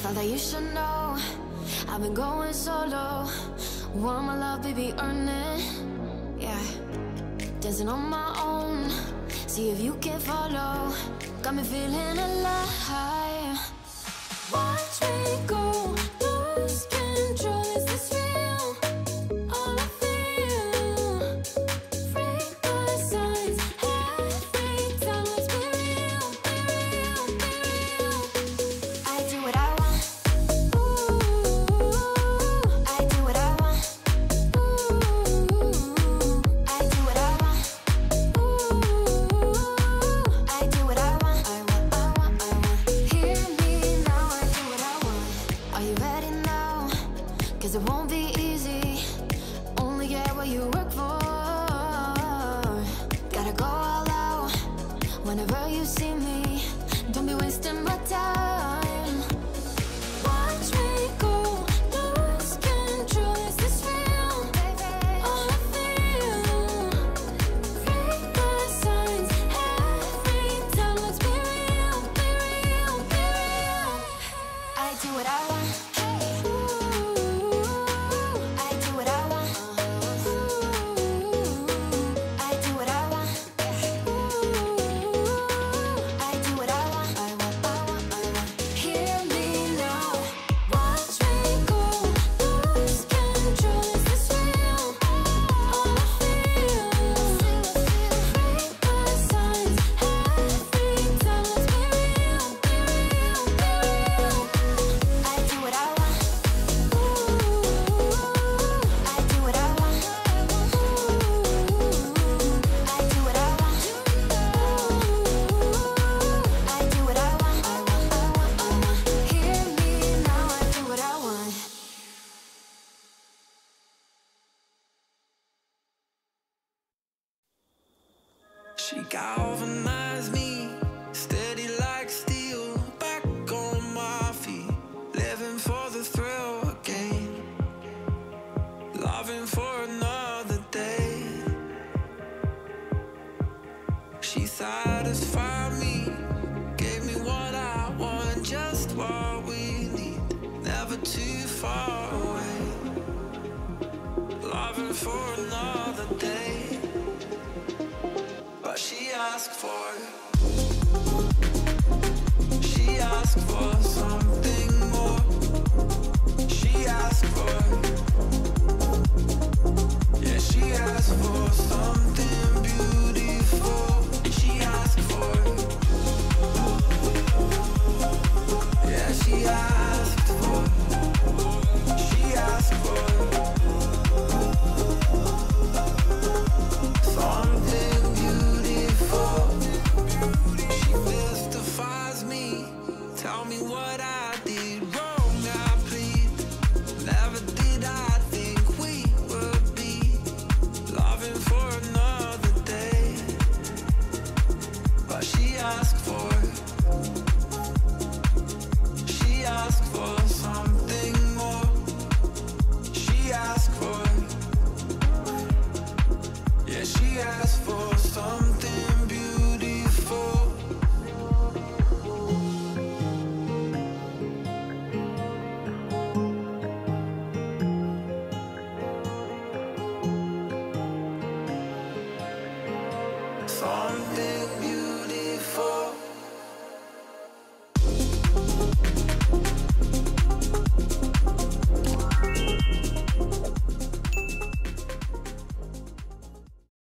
thought that you should know I've been going solo. Want my love, baby, earn it. Yeah, dancing on my own. See if you can follow. Got me feeling alive. Watch me go, lose control. Is this real? All I feel. Break the signs every time. Let's be real, be real, be real. I do what I want. Ooh, I do what I want. Ooh, I do what I want. Ooh, I do what I want. I want. Hear me now. I do what I want. Are you ready now? 'Cause it won't be easy. Only get what you work for. Gotta go all out whenever you see me. Don't be wasting my time. Watch me go, lose control. Is this real? All I feel. Break the signs every time. Let's be real, be real, be real. I do what I want. Ooh, I do what I want. Ooh, I do what I want. Ooh, I do what I want. I want. Hear me now. Watch me go, lose control. Is this real? All I feel. Break the signs every time. Let's be real, be real, be real. I do what I want. Ooh, I do what I want. Ooh, I do what I want. Ooh, I do what I want. I want. Hear me now. I do what I want. She galvanized me, steady like steel, back on my feet, living for the thrill again, loving for another day. She satisfied me, gave me what I want, just what we need, never too far away, loving for another day. But she asked for some